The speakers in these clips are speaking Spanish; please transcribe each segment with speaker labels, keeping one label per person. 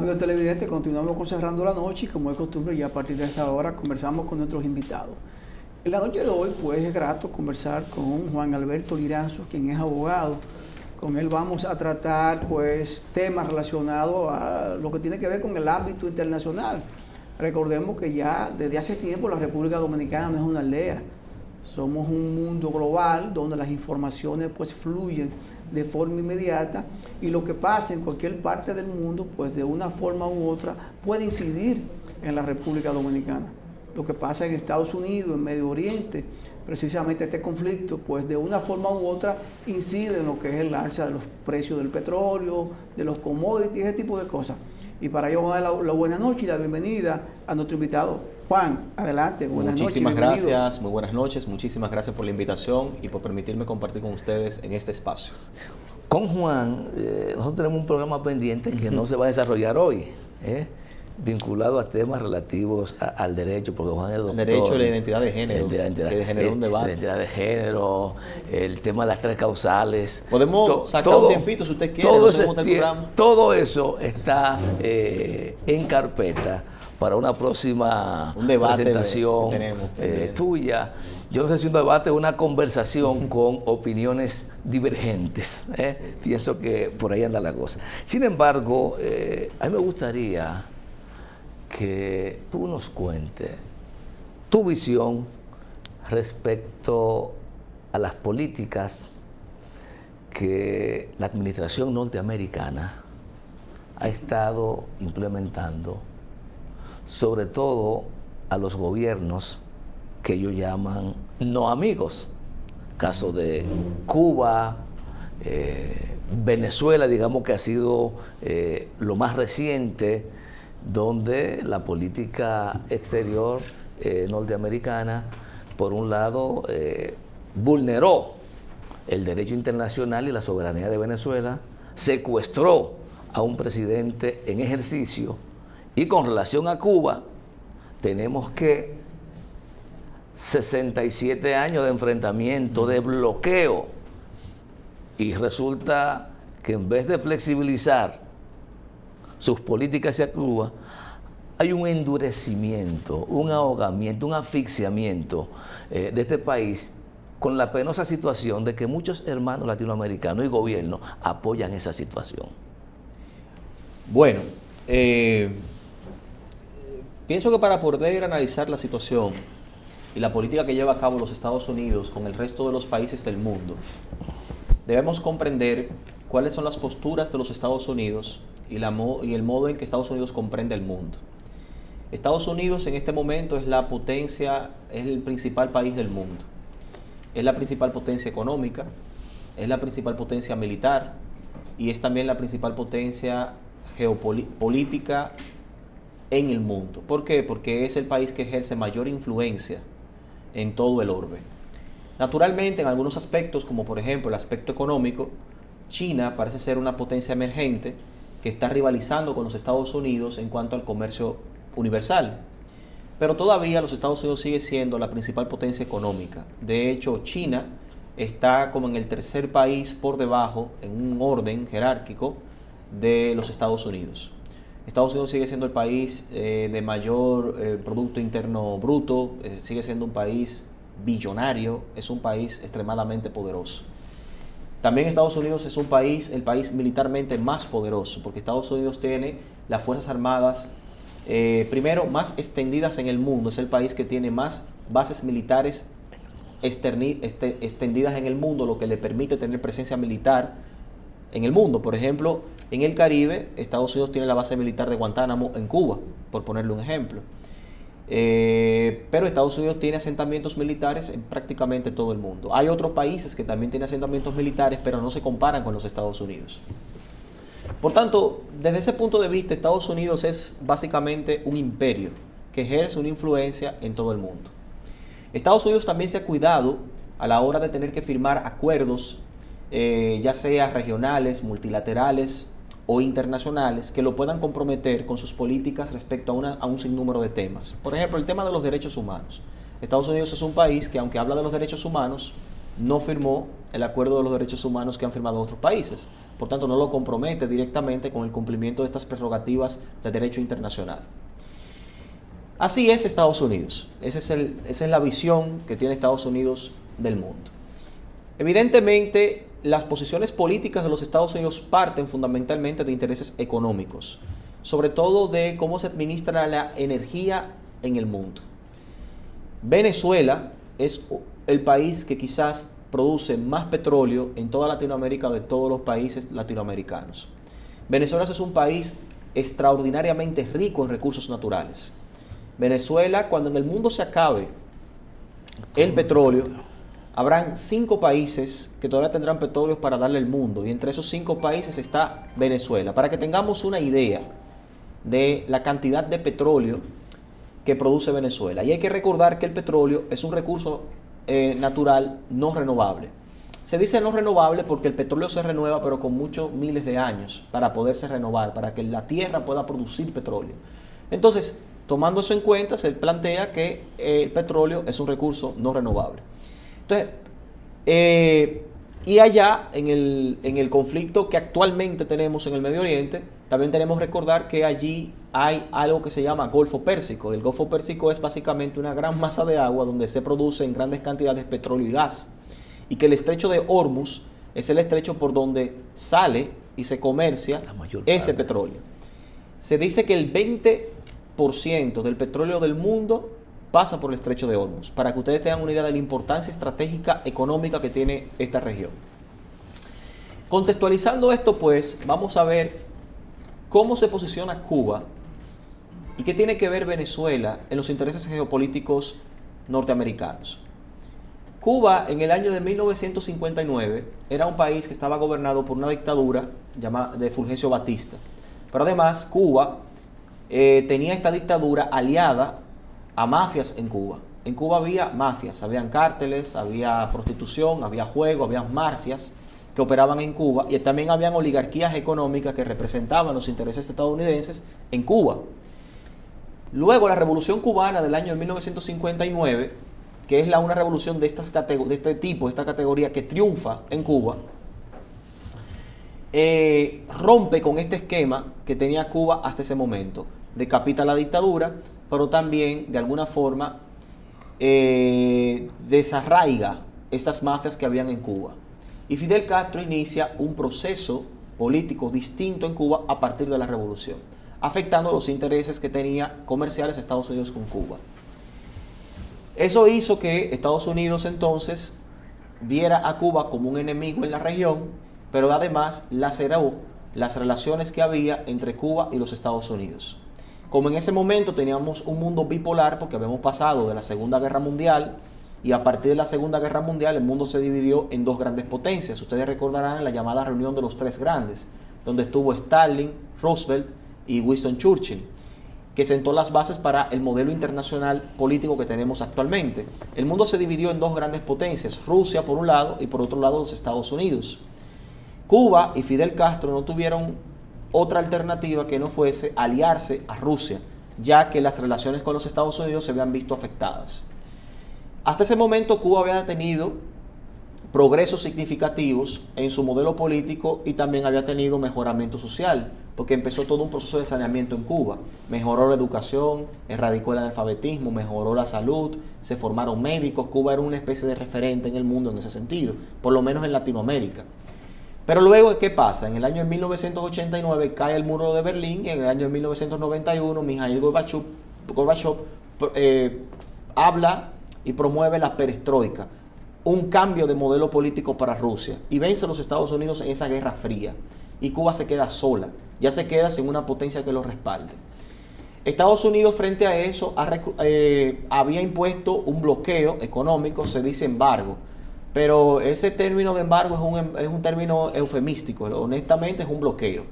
Speaker 1: amigos televidentes, continuamos con Cerrando la Noche y como es costumbre ya a partir de esta hora conversamos con nuestros invitados. En la noche de hoy pues es grato conversar con Juan Alberto Liranzo, quien es abogado. Con él vamos a tratar pues temas relacionados a lo que tiene que ver con el ámbito internacional. Recordemos que ya desde hace tiempo la República Dominicana no es una aldea. Somos un mundo global donde las informaciones pues fluyen de forma inmediata y lo que pasa en cualquier parte del mundo pues de una forma u otra puede incidir en la República Dominicana. Lo que pasa en Estados Unidos, en Medio Oriente, precisamente este conflicto pues de una forma u otra incide en lo que es el alza de los precios del petróleo, de los commodities, ese tipo de cosas. Y para ello vamos a dar la buena noche y la bienvenida a nuestro invitado. Juan, adelante, buenas noches.
Speaker 2: Muchísimas gracias, muy buenas noches, muchísimas gracias por la invitación y por permitirme compartir con ustedes en este espacio.
Speaker 3: Con Juan, nosotros tenemos un programa pendiente que no se va a desarrollar hoy, vinculado a temas relativos al derecho, porque Juan es doctor.
Speaker 2: El derecho de la identidad de género, que generó un debate.
Speaker 3: La identidad de género, el tema de las tres causales.
Speaker 2: Podemos sacar un tiempito si usted quiere,
Speaker 3: todo eso está en carpeta para una próxima presentación tuya. Yo no sé si un debate o una conversación con opiniones divergentes. Pienso que por ahí anda la cosa. Sin embargo, a mí me gustaría que tú nos cuentes tu visión respecto a las políticas que la administración norteamericana ha estado implementando, sobre todo a los gobiernos que ellos llaman no amigos. Caso de Cuba, Venezuela, digamos que ha sido lo más reciente, donde la política exterior norteamericana, por un lado, vulneró el derecho internacional y la soberanía de Venezuela, secuestró a un presidente en ejercicio, y con relación a Cuba, tenemos que 67 años de enfrentamiento, de bloqueo, y resulta que en vez de flexibilizar sus políticas hacia Cuba, hay un endurecimiento, un ahogamiento, un asfixiamiento de este país, con la penosa situación de que muchos hermanos latinoamericanos y gobiernos apoyan esa situación.
Speaker 2: Bueno, pienso que para poder analizar la situación y la política que lleva a cabo los Estados Unidos con el resto de los países del mundo, debemos comprender cuáles son las posturas de los Estados Unidos y el modo en que Estados Unidos comprende el mundo. Estados Unidos en este momento es la potencia, es el principal país del mundo. Es la principal potencia económica, es la principal potencia militar y es también la principal potencia geopolítica en el mundo. ¿Por qué? Porque es el país que ejerce mayor influencia en todo el orbe. Naturalmente, en algunos aspectos, como por ejemplo el aspecto económico, China parece ser una potencia emergente que está rivalizando con los Estados Unidos en cuanto al comercio universal. Pero todavía los Estados Unidos sigue siendo la principal potencia económica. De hecho, China está como en el tercer país por debajo, en un orden jerárquico, de los Estados Unidos. Estados Unidos sigue siendo el país de mayor Producto Interno Bruto, sigue siendo un país billonario, es un país extremadamente poderoso. También Estados Unidos es el país militarmente más poderoso, porque Estados Unidos tiene las Fuerzas Armadas, primero, más extendidas en el mundo. Es el país que tiene más bases militares extendidas en el mundo, lo que le permite tener presencia militar en el mundo. Por ejemplo, en el Caribe, Estados Unidos tiene la base militar de Guantánamo en Cuba, por ponerle un ejemplo. Pero Estados Unidos tiene asentamientos militares en prácticamente todo el mundo. Hay otros países que también tienen asentamientos militares, pero no se comparan con los Estados Unidos. Por tanto, desde ese punto de vista, Estados Unidos es básicamente un imperio que ejerce una influencia en todo el mundo. Estados Unidos también se ha cuidado a la hora de tener que firmar acuerdos, ya sea regionales, multilaterales o internacionales, que lo puedan comprometer con sus políticas respecto a un sinnúmero de temas. Por ejemplo, el tema de los derechos humanos. Estados Unidos es un país que, aunque habla de los derechos humanos, no firmó el acuerdo de los derechos humanos que han firmado otros países. Por tanto, no lo compromete directamente con el cumplimiento de estas prerrogativas de derecho internacional. Así es Estados Unidos. Esa es la visión que tiene Estados Unidos del mundo. Evidentemente, las posiciones políticas de los Estados Unidos parten fundamentalmente de intereses económicos, sobre todo de cómo se administra la energía en el mundo. Venezuela es el país que quizás produce más petróleo en toda Latinoamérica de todos los países latinoamericanos. Venezuela es un país extraordinariamente rico en recursos naturales. Venezuela, cuando en el mundo se acabe el petróleo, habrán 5 países que todavía tendrán petróleo para darle al mundo, y entre esos 5 países está Venezuela. Para que tengamos una idea de la cantidad de petróleo que produce Venezuela. Y hay que recordar que el petróleo es un recurso natural no renovable. Se dice no renovable porque el petróleo se renueva, pero con muchos miles de años para poderse renovar, para que la tierra pueda producir petróleo. Entonces, tomando eso en cuenta, se plantea que el petróleo es un recurso no renovable. Entonces, y allá, en el conflicto que actualmente tenemos en el Medio Oriente, también tenemos que recordar que allí hay algo que se llama Golfo Pérsico. El Golfo Pérsico es básicamente una gran masa de agua donde se produce en grandes cantidades petróleo y gas. Y que el estrecho de Hormuz es el estrecho por donde sale y se comercia ese petróleo. Se dice que el 20% del petróleo del mundo pasa por el estrecho de Hormuz, para que ustedes tengan una idea de la importancia estratégica económica que tiene esta región. Contextualizando esto, pues, vamos a ver cómo se posiciona Cuba y qué tiene que ver Venezuela en los intereses geopolíticos norteamericanos. Cuba, en el año de 1959, era un país que estaba gobernado por una dictadura llamada de Fulgencio Batista. Pero además, Cuba tenía esta dictadura aliada a mafias en Cuba. En Cuba había mafias, habían cárteles, había prostitución, había juego, había mafias que operaban en Cuba, y también habían oligarquías económicas que representaban los intereses estadounidenses en Cuba. Luego, la Revolución Cubana del año 1959, que es una revolución de este tipo, de esta categoría, que triunfa en Cuba, rompe con este esquema que tenía Cuba hasta ese momento. Decapita la dictadura, pero también, de alguna forma, desarraiga estas mafias que habían en Cuba. Y Fidel Castro inicia un proceso político distinto en Cuba a partir de la revolución, afectando los intereses que tenía comerciales Estados Unidos con Cuba. Eso hizo que Estados Unidos entonces viera a Cuba como un enemigo en la región, pero además laceró las relaciones que había entre Cuba y los Estados Unidos. Como en ese momento teníamos un mundo bipolar, porque habíamos pasado de la Segunda Guerra Mundial, y a partir de la Segunda Guerra Mundial el mundo se dividió en 2 grandes potencias. Ustedes recordarán la llamada reunión de los 3 grandes, donde estuvo Stalin, Roosevelt y Winston Churchill, que sentó las bases para el modelo internacional político que tenemos actualmente. El mundo se dividió en 2 grandes potencias, Rusia por un lado y por otro lado los Estados Unidos. Cuba y Fidel Castro no tuvieron otra alternativa que no fuese aliarse a Rusia, ya que las relaciones con los Estados Unidos se habían visto afectadas. Hasta ese momento Cuba había tenido progresos significativos en su modelo político y también había tenido mejoramiento social, porque empezó todo un proceso de saneamiento en Cuba. Mejoró la educación, erradicó el analfabetismo, mejoró la salud, se formaron médicos. Cuba era una especie de referente en el mundo en ese sentido, por lo menos en Latinoamérica. Pero luego, ¿qué pasa? En el año 1989 cae el muro de Berlín, y en el año 1991 Mikhail Gorbachev habla y promueve la perestroika, un cambio de modelo político para Rusia, y vence a los Estados Unidos en esa guerra fría, y Cuba se queda sola, ya se queda sin una potencia que lo respalde. Estados Unidos, frente a eso, había impuesto un bloqueo económico, se dice embargo, pero ese término de embargo es un término eufemístico. Honestamente es un bloqueo,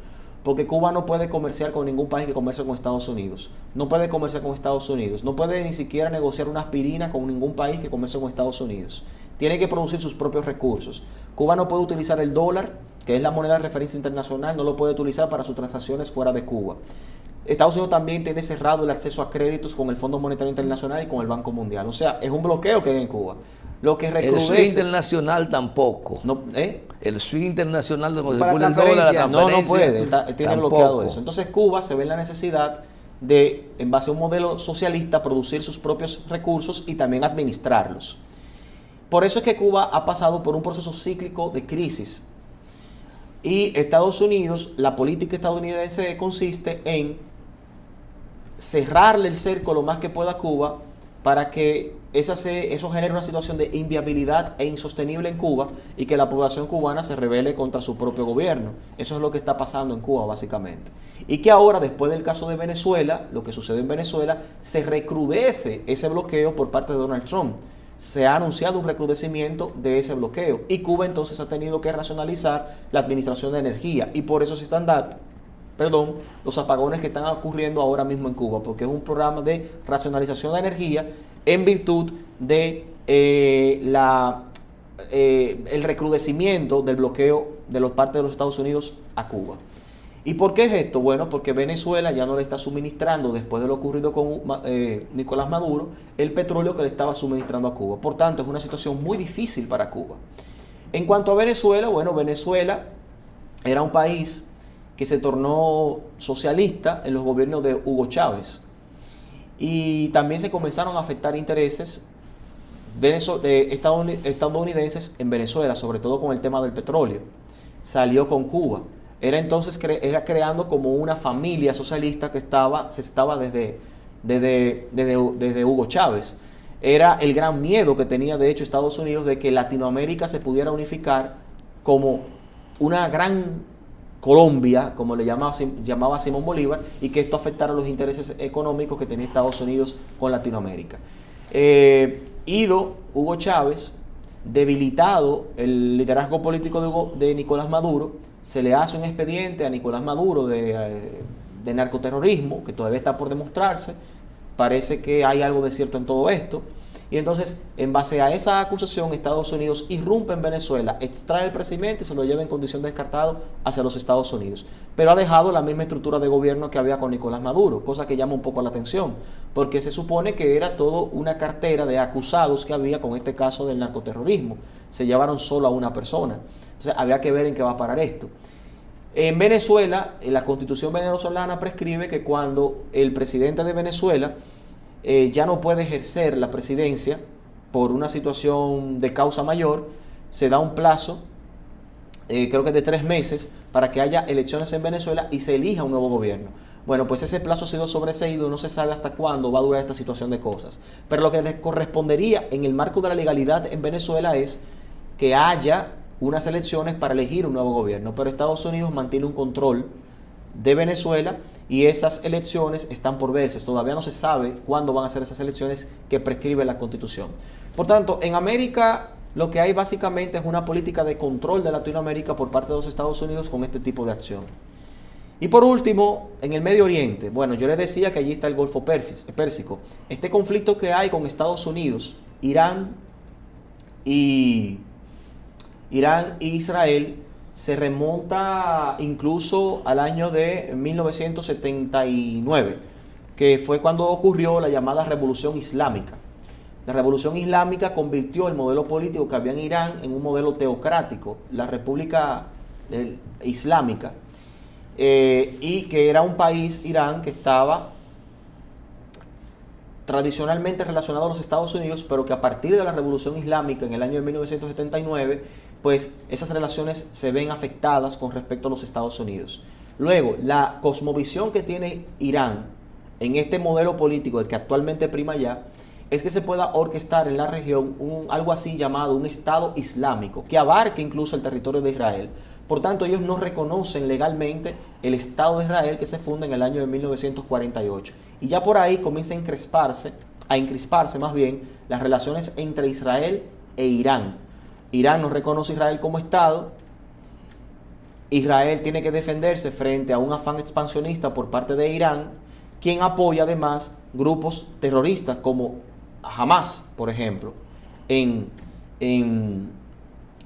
Speaker 2: porque Cuba no puede comerciar con ningún país que comercie con Estados Unidos, no puede comerciar con Estados Unidos, no puede ni siquiera negociar una aspirina con ningún país que comercie con Estados Unidos, tiene que producir sus propios recursos. Cuba no puede utilizar el dólar, que es la moneda de referencia internacional, no lo puede utilizar para sus transacciones fuera de Cuba. Estados Unidos también tiene cerrado el acceso a créditos con el Fondo Monetario Internacional y con el Banco Mundial. O sea, es un bloqueo que hay en Cuba. lo que recrudece.
Speaker 3: El swing internacional tampoco.
Speaker 2: No,
Speaker 3: El swing internacional de
Speaker 1: para
Speaker 3: el dólar, la
Speaker 2: no puede, tiene
Speaker 3: tampoco.
Speaker 2: bloqueado eso. Entonces Cuba se ve en la necesidad de, en base a un modelo socialista, producir sus propios recursos y también administrarlos. Por eso es que Cuba ha pasado por un proceso cíclico de crisis. Y Estados Unidos, la política estadounidense consiste en cerrarle el cerco lo más que pueda a Cuba para que eso genere una situación de inviabilidad e insostenible en Cuba y que la población cubana se rebele contra su propio gobierno. Eso es lo que está pasando en Cuba, básicamente. Y que ahora, después del caso de Venezuela, lo que sucede en Venezuela, se recrudece ese bloqueo por parte de Donald Trump. Se ha anunciado un recrudecimiento de ese bloqueo y Cuba entonces ha tenido que racionalizar la administración de energía y por eso se están dando los apagones que están ocurriendo ahora mismo en Cuba, porque es un programa de racionalización de energía en virtud de el recrudecimiento del bloqueo de los partes de los Estados Unidos a Cuba. ¿Y por qué es esto? Bueno, porque Venezuela ya no le está suministrando, después de lo ocurrido con Nicolás Maduro, el petróleo que le estaba suministrando a Cuba. Por tanto, es una situación muy difícil para Cuba. En cuanto a Venezuela, bueno, Venezuela era un país que se tornó socialista en los gobiernos de Hugo Chávez. Y también se comenzaron a afectar intereses estadounidenses en Venezuela, sobre todo con el tema del petróleo. Salió con Cuba. Era entonces creando como una familia socialista que se estaba desde Hugo Chávez. Era el gran miedo que tenía de hecho Estados Unidos de que Latinoamérica se pudiera unificar como una gran Colombia, como le llamaba Simón Bolívar, y que esto afectara los intereses económicos que tenía Estados Unidos con Latinoamérica. Hugo Chávez, debilitado el liderazgo político de Nicolás Maduro, se le hace un expediente a Nicolás Maduro de narcoterrorismo, que todavía está por demostrarse. Parece que hay algo de cierto en todo esto. Y entonces, en base a esa acusación, Estados Unidos irrumpe en Venezuela, extrae el presidente y se lo lleva en condición de descartado hacia los Estados Unidos. Pero ha dejado la misma estructura de gobierno que había con Nicolás Maduro, cosa que llama un poco la atención, porque se supone que era todo una cartera de acusados que había con este caso del narcoterrorismo. Se llevaron solo a una persona. Entonces, había que ver en qué va a parar esto. En Venezuela, la Constitución venezolana prescribe que cuando el presidente de Venezuela ya no puede ejercer la presidencia por una situación de causa mayor, se da un plazo, creo que de 3 meses, para que haya elecciones en Venezuela y se elija un nuevo gobierno. Bueno, pues ese plazo ha sido sobreseído, no se sabe hasta cuándo va a durar esta situación de cosas. Pero lo que les correspondería en el marco de la legalidad en Venezuela es que haya unas elecciones para elegir un nuevo gobierno. Pero Estados Unidos mantiene un control de Venezuela y esas elecciones están por verse. Todavía no se sabe cuándo van a ser esas elecciones que prescribe la Constitución. Por tanto, en América lo que hay básicamente es una política de control de Latinoamérica por parte de los Estados Unidos con este tipo de acción. Y por último, en el Medio Oriente, bueno, yo les decía que allí está el Golfo Pérsico. Este conflicto que hay con Estados Unidos, Irán y Israel se remonta incluso al año de 1979, que fue cuando ocurrió la llamada Revolución Islámica. La Revolución Islámica convirtió el modelo político que había en Irán en un modelo teocrático, la República Islámica, y que era un país, Irán, que estaba tradicionalmente relacionado a los Estados Unidos, pero que a partir de la Revolución Islámica en el año de 1979, pues esas relaciones se ven afectadas con respecto a los Estados Unidos. Luego, la cosmovisión que tiene Irán en este modelo político, el que actualmente prima allá, es que se pueda orquestar en la región algo así llamado un Estado Islámico, que abarque incluso el territorio de Israel. Por tanto, ellos no reconocen legalmente el Estado de Israel que se funda en el año de 1948. Y ya por ahí comienza a encrisparse más bien las relaciones entre Israel e Irán. Irán no reconoce a Israel como Estado. Israel tiene que defenderse frente a un afán expansionista por parte de Irán, quien apoya además grupos terroristas como Hamas, por ejemplo, en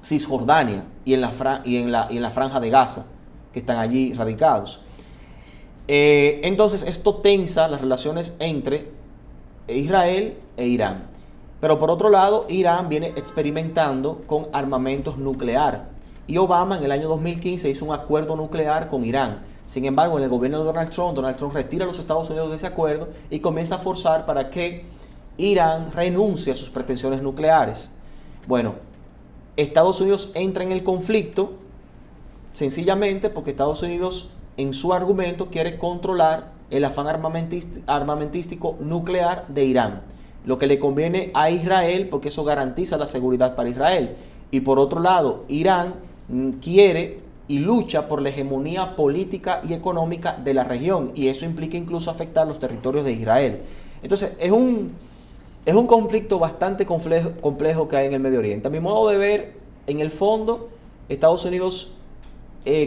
Speaker 2: Cisjordania y en la Franja de Gaza, que están allí radicados. Entonces esto tensa las relaciones entre Israel e Irán. Pero por otro lado, Irán viene experimentando con armamentos nuclear. Y Obama en el año 2015 hizo un acuerdo nuclear con Irán. Sin embargo, en el gobierno de Donald Trump retira a los Estados Unidos de ese acuerdo y comienza a forzar para que Irán renuncie a sus pretensiones nucleares. Bueno, Estados Unidos entra en el conflicto sencillamente porque Estados Unidos en su argumento quiere controlar el afán armamentístico nuclear de Irán, lo que le conviene a Israel porque eso garantiza la seguridad para Israel. Y por otro lado, Irán quiere y lucha por la hegemonía política y económica de la región, y eso implica incluso afectar los territorios de Israel. Entonces es un conflicto bastante complejo que hay en el Medio Oriente. A mi modo de ver, en el fondo, Estados Unidos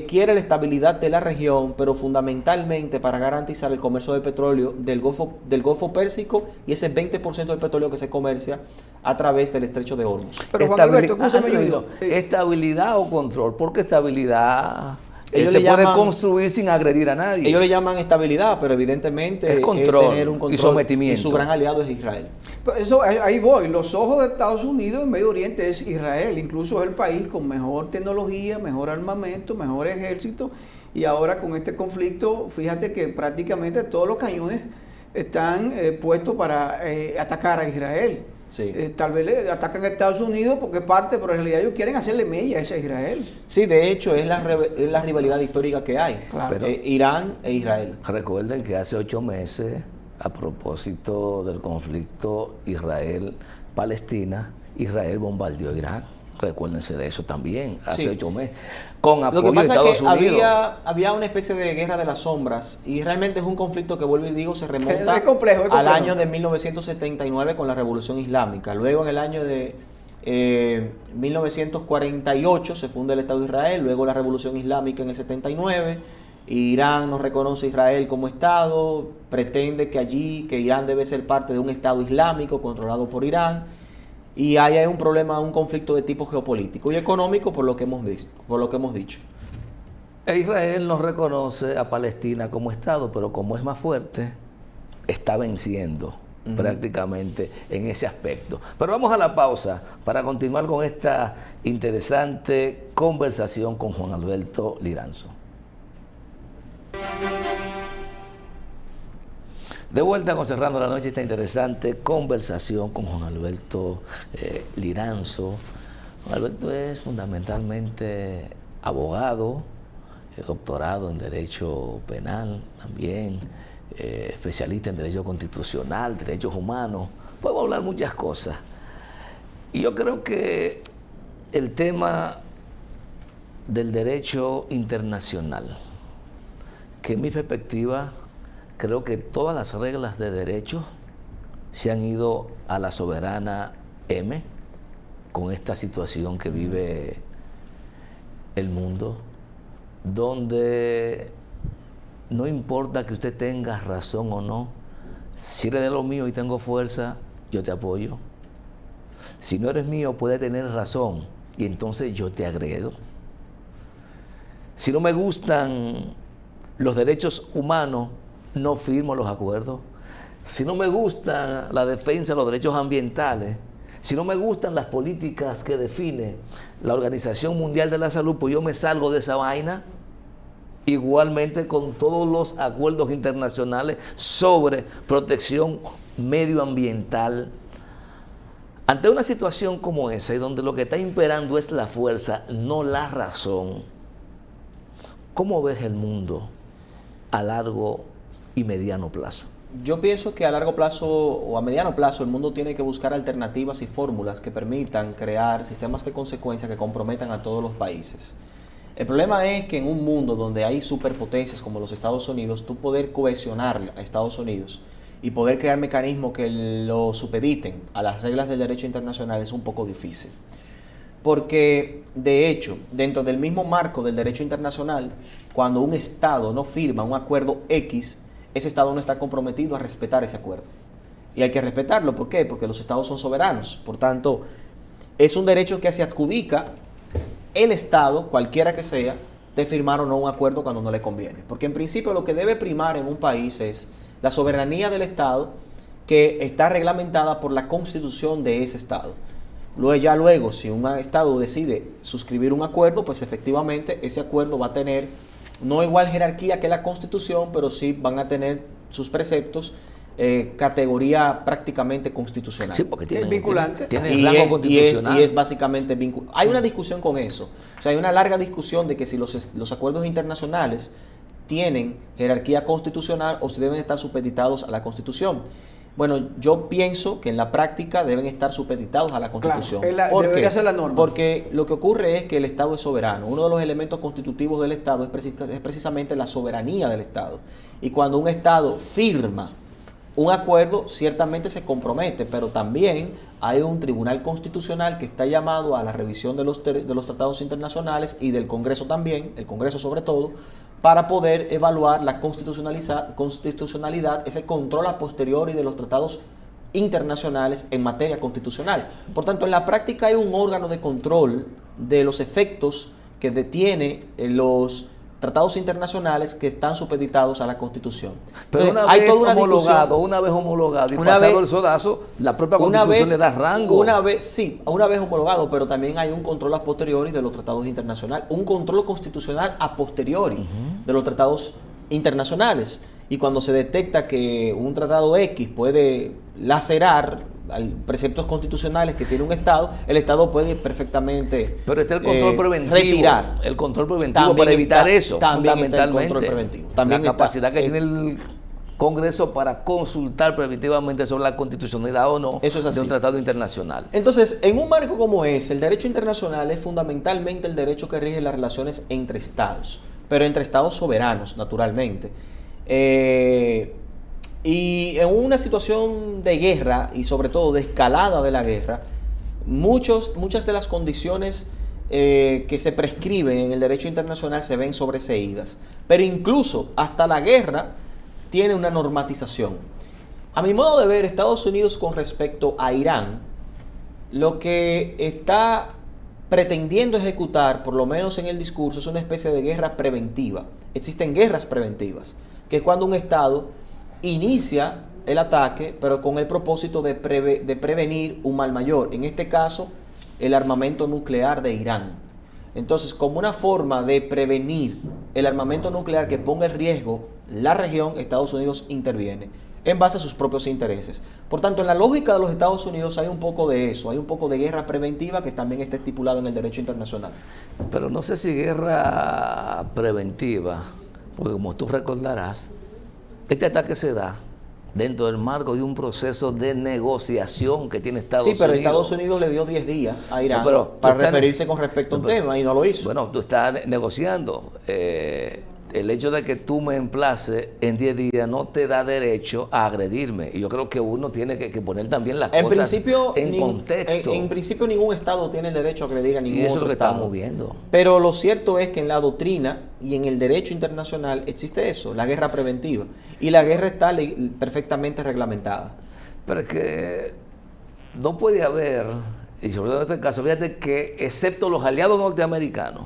Speaker 2: quiere la estabilidad de la región, pero fundamentalmente para garantizar el comercio de petróleo del Golfo Pérsico y ese 20% del petróleo que se comercia a través del Estrecho de Hormuz.
Speaker 3: Pero Juan Alberto, ¿estabilidad o control? Porque estabilidad se puede construir sin agredir a nadie.
Speaker 2: Ellos le llaman estabilidad, pero evidentemente
Speaker 3: es control,
Speaker 2: tener un control
Speaker 3: y sometimiento.
Speaker 2: Y su gran aliado es Israel.
Speaker 1: Pero eso, ahí voy. Los ojos de Estados Unidos en Medio Oriente es Israel. Incluso es el país con mejor tecnología, mejor armamento, mejor ejército. Y ahora con este conflicto, fíjate que prácticamente todos los cañones están puestos para atacar a Israel.
Speaker 2: Sí.
Speaker 1: Tal vez le atacan a Estados Unidos porque parte, pero en realidad ellos quieren hacerle mella a ese Israel.
Speaker 2: Sí, de hecho es la rivalidad histórica que hay.
Speaker 1: Claro.
Speaker 2: Irán e Israel.
Speaker 3: Recuerden que hace 8 meses, a propósito del conflicto Israel-Palestina, Israel bombardeó Irak. Recuérdense de eso también, hace 8 meses, con apoyo de Estados Unidos.
Speaker 2: Había una especie de guerra de las sombras y realmente es un conflicto que, vuelvo y digo, se remonta
Speaker 1: es complejo.
Speaker 2: Al año de 1979 con la Revolución Islámica. Luego en el año de 1948 se funda el Estado de Israel, luego la Revolución Islámica en el 79. Irán no reconoce a Israel como Estado, pretende que Irán debe ser parte de un Estado islámico controlado por Irán. Y ahí hay un problema, un conflicto de tipo geopolítico y económico por lo que hemos visto, por lo que hemos dicho.
Speaker 3: Israel no reconoce a Palestina como Estado, pero como es más fuerte, está venciendo prácticamente en ese aspecto. Pero vamos a la pausa para continuar con esta interesante conversación con Juan Alberto Liranzo. De vuelta con Cerrando la Noche, esta interesante conversación con Juan Alberto Liranzo. Juan Alberto es fundamentalmente abogado, doctorado en Derecho Penal también, especialista en Derecho Constitucional, Derechos Humanos. Podemos hablar muchas cosas. Y yo creo que el tema del derecho internacional, que en mi perspectiva, creo que todas las reglas de derecho se han ido a la soberana M con esta situación que vive el mundo, donde no importa que usted tenga razón o no, si eres de lo mío y tengo fuerza, yo te apoyo. Si no eres mío, puedes tener razón y entonces yo te agredo. Si no me gustan los derechos humanos, no firmo los acuerdos. Si no me gusta la defensa de los derechos ambientales, si no me gustan las políticas que define la Organización Mundial de la Salud, pues yo me salgo de esa vaina. Igualmente con todos los acuerdos internacionales sobre protección medioambiental. Ante una situación como esa, y donde lo que está imperando es la fuerza, no la razón, ¿cómo ves el mundo a largo y mediano plazo?
Speaker 2: Yo pienso que a largo plazo o a mediano plazo el mundo tiene que buscar alternativas y fórmulas que permitan crear sistemas de consecuencia que comprometan a todos los países. El problema es que en un mundo donde hay superpotencias como los Estados Unidos, tú poder cohesionar a Estados Unidos y poder crear mecanismos que lo supediten a las reglas del derecho internacional es un poco difícil. Porque, de hecho, dentro del mismo marco del derecho internacional, cuando un Estado no firma un acuerdo X, ese Estado no está comprometido a respetar ese acuerdo. Y hay que respetarlo. ¿Por qué? Porque los Estados son soberanos. Por tanto, es un derecho que se adjudica el Estado, cualquiera que sea, de firmar o no un acuerdo cuando no le conviene. Porque en principio lo que debe primar en un país es la soberanía del Estado que está reglamentada por la constitución de ese estado. Luego, si un estado decide suscribir un acuerdo, pues efectivamente ese acuerdo va a tener no igual jerarquía que la constitución, pero sí van a tener sus preceptos categoría prácticamente constitucional.
Speaker 3: Sí, porque tiene
Speaker 1: vinculante.
Speaker 3: Tiene rango constitucional.
Speaker 2: Y es básicamente vinculante. Hay una discusión con eso. O sea, hay una larga discusión de que si los acuerdos internacionales tienen jerarquía constitucional o si deben estar supeditados a la Constitución. Bueno, yo pienso que en la práctica deben estar supeditados a la Constitución.
Speaker 1: Claro, debería ser la norma.
Speaker 2: Porque lo que ocurre es que el Estado es soberano. Uno de los elementos constitutivos del Estado es precisamente la soberanía del Estado. Y cuando un Estado firma un acuerdo, ciertamente se compromete, pero también hay un tribunal constitucional que está llamado a la revisión de los tratados internacionales y del Congreso también, el Congreso sobre todo, para poder evaluar la constitucionalidad, ese control a posteriori de los tratados internacionales en materia constitucional. Por tanto, en la práctica hay un órgano de control de los efectos que detiene los tratados internacionales que están supeditados a la Constitución.
Speaker 3: Pero
Speaker 2: entonces,
Speaker 3: una vez homologado y pasado el sodazo, la propia Constitución le da rango.
Speaker 2: Una vez homologado, pero también hay un control a posteriori de los tratados internacionales, un control constitucional a posteriori de los tratados internacionales. Y cuando se detecta que un tratado X puede lacerar preceptos constitucionales que tiene un Estado, el Estado puede perfectamente
Speaker 3: pero está el control preventivo,
Speaker 2: retirar.
Speaker 3: El control preventivo también para evitar eso, fundamentalmente.
Speaker 2: El control preventivo. También
Speaker 3: la capacidad que tiene el Congreso para consultar preventivamente sobre la constitucionalidad o no de un tratado internacional.
Speaker 2: Entonces, en un marco como ese, el derecho internacional es fundamentalmente el derecho que rige las relaciones entre Estados, pero entre Estados soberanos, naturalmente. Y en una situación de guerra y sobre todo de escalada de la guerra, muchas de las condiciones que se prescriben en el derecho internacional se ven sobreseídas. Pero incluso hasta la guerra tiene una normatización. A mi modo de ver, Estados Unidos con respecto a Irán, lo que está pretendiendo ejecutar, por lo menos en el discurso, es una especie de guerra preventiva. Existen guerras preventivas, que es cuando un Estado inicia el ataque, pero con el propósito de prevenir un mal mayor. En este caso, el armamento nuclear de Irán. Entonces, como una forma de prevenir el armamento nuclear que ponga en riesgo la región, Estados Unidos interviene en base a sus propios intereses. Por tanto, en la lógica de los Estados Unidos hay un poco de eso, hay un poco de guerra preventiva que también está estipulado en el derecho internacional.
Speaker 3: Pero no sé si guerra preventiva, porque como tú recordarás, este ataque se da dentro del marco de un proceso de negociación que tiene Estados Unidos.
Speaker 2: Sí, pero Estados Unidos le dio 10 días a Irán para referirse con respecto a un tema y no lo hizo.
Speaker 3: Bueno, tú estás negociando. El hecho de que tú me emplaces en 10 días no te da derecho a agredirme. Y yo creo que uno tiene que poner también las cosas en contexto.
Speaker 2: En principio ningún Estado tiene el derecho a agredir a ningún otro Estado. Y eso es lo que
Speaker 3: estamos viendo.
Speaker 2: Pero lo cierto es que en la doctrina y en el derecho internacional existe eso, la guerra preventiva. Y la guerra está perfectamente reglamentada.
Speaker 3: Pero es que no puede haber, y sobre todo en este caso, fíjate que excepto los aliados norteamericanos,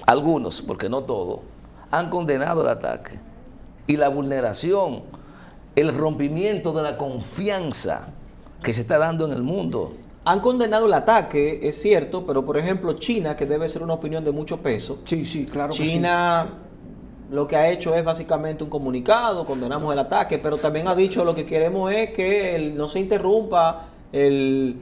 Speaker 3: algunos, porque no todos, han condenado el ataque y la vulneración, el rompimiento de la confianza que se está dando en el mundo.
Speaker 2: Han condenado el ataque, es cierto, pero por ejemplo China, que debe ser una opinión de mucho peso.
Speaker 1: Sí, claro que sí.
Speaker 2: China lo que ha hecho es básicamente un comunicado, condenamos el ataque, pero también ha dicho lo que queremos es que no se interrumpa el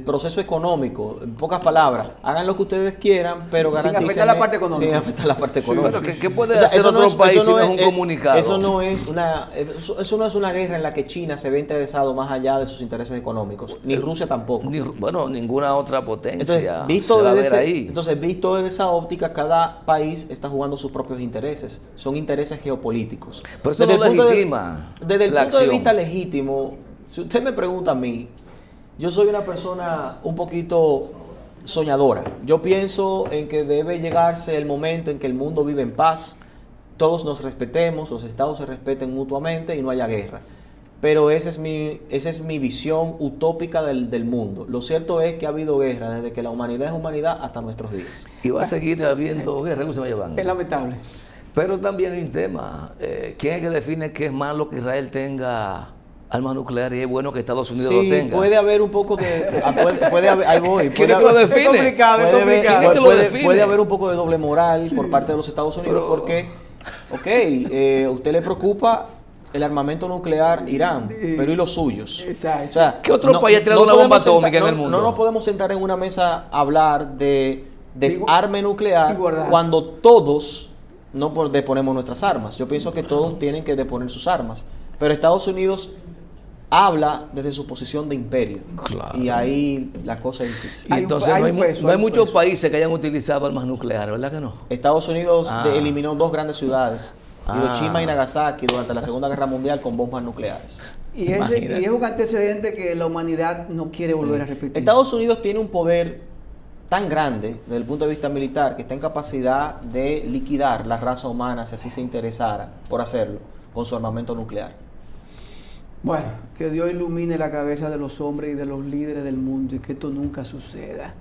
Speaker 2: proceso económico. En pocas palabras, hagan lo que ustedes quieran, pero garanticen.
Speaker 1: Sin afectar la parte económica.
Speaker 2: Sin afectar la parte económica.
Speaker 3: Pero ¿qué puede hacer otro país si no es un comunicado?
Speaker 2: Eso no es una guerra en la que China se ve interesado más allá de sus intereses económicos, ni Rusia tampoco.
Speaker 3: Ninguna otra potencia.
Speaker 2: Entonces, visto desde esa óptica, cada país está jugando sus propios intereses. Son intereses geopolíticos.
Speaker 3: Pero eso no legitima.
Speaker 2: Desde el punto de vista legítimo, si usted me pregunta a mí, yo soy una persona un poquito soñadora. Yo pienso en que debe llegarse el momento en que el mundo vive en paz, todos nos respetemos, los estados se respeten mutuamente y no haya guerra. Pero esa es mi visión utópica del mundo. Lo cierto es que ha habido guerra desde que la humanidad es humanidad hasta nuestros días.
Speaker 3: Y va a seguir habiendo guerra, ¿cómo se va a llevar?
Speaker 1: Es lamentable.
Speaker 3: Pero también hay un tema. ¿Quién es que define que es malo que Israel tenga armas nucleares y es bueno que Estados Unidos
Speaker 2: sí,
Speaker 3: lo tenga.
Speaker 2: Puede haber un poco de... puede haber, ahí voy.
Speaker 3: ¿Quién te lo define?
Speaker 1: Es complicado.
Speaker 2: Puede haber un poco de doble moral por parte de los Estados Unidos porque, usted le preocupa el armamento nuclear Irán, pero ¿y los suyos?
Speaker 1: Exacto.
Speaker 2: O sea,
Speaker 3: ¿qué otro país ha tirado una bomba atómica en el mundo?
Speaker 2: No nos podemos sentar en una mesa a hablar de desarme nuclear cuando todos no deponemos nuestras armas. Yo pienso que todos tienen que deponer sus armas, pero Estados Unidos habla desde su posición de imperio. Claro. Y ahí la cosa es difícil.
Speaker 3: Y entonces no hay muchos países que hayan utilizado armas nucleares, ¿verdad que no?
Speaker 2: Estados Unidos eliminó 2 grandes ciudades, Hiroshima y Nagasaki, durante la Segunda Guerra Mundial con bombas nucleares.
Speaker 1: Y es un antecedente que la humanidad no quiere volver a repetir.
Speaker 2: Estados Unidos tiene un poder tan grande desde el punto de vista militar que está en capacidad de liquidar la raza humana si así se interesara por hacerlo con su armamento nuclear.
Speaker 1: Bueno, que Dios ilumine la cabeza de los hombres y de los líderes del mundo y que esto nunca suceda.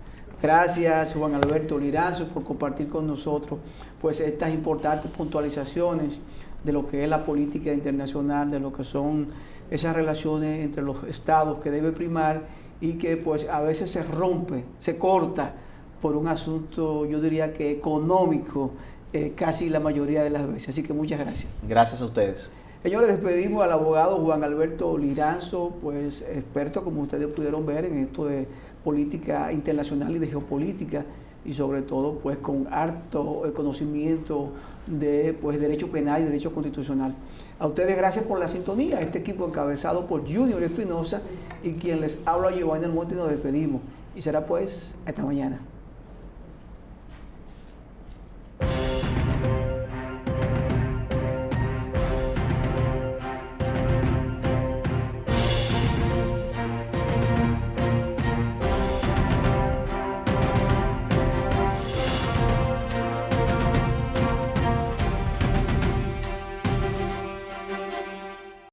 Speaker 1: Gracias, Juan Alberto Liranzo, por compartir con nosotros pues estas importantes puntualizaciones de lo que es la política internacional, de lo que son esas relaciones entre los estados que debe primar y que pues a veces se rompe, se corta por un asunto, yo diría que económico, casi la mayoría de las veces. Así que muchas gracias.
Speaker 2: Gracias a ustedes.
Speaker 1: Señores, despedimos al abogado Juan Alberto Liranzo, pues experto, como ustedes pudieron ver, en esto de política internacional y de geopolítica, y sobre todo pues con harto conocimiento de pues derecho penal y derecho constitucional. A ustedes gracias por la sintonía. Este equipo encabezado por Junior Espinosa y quien les habla, Giovanni Almonte, nos despedimos. Y será pues hasta mañana.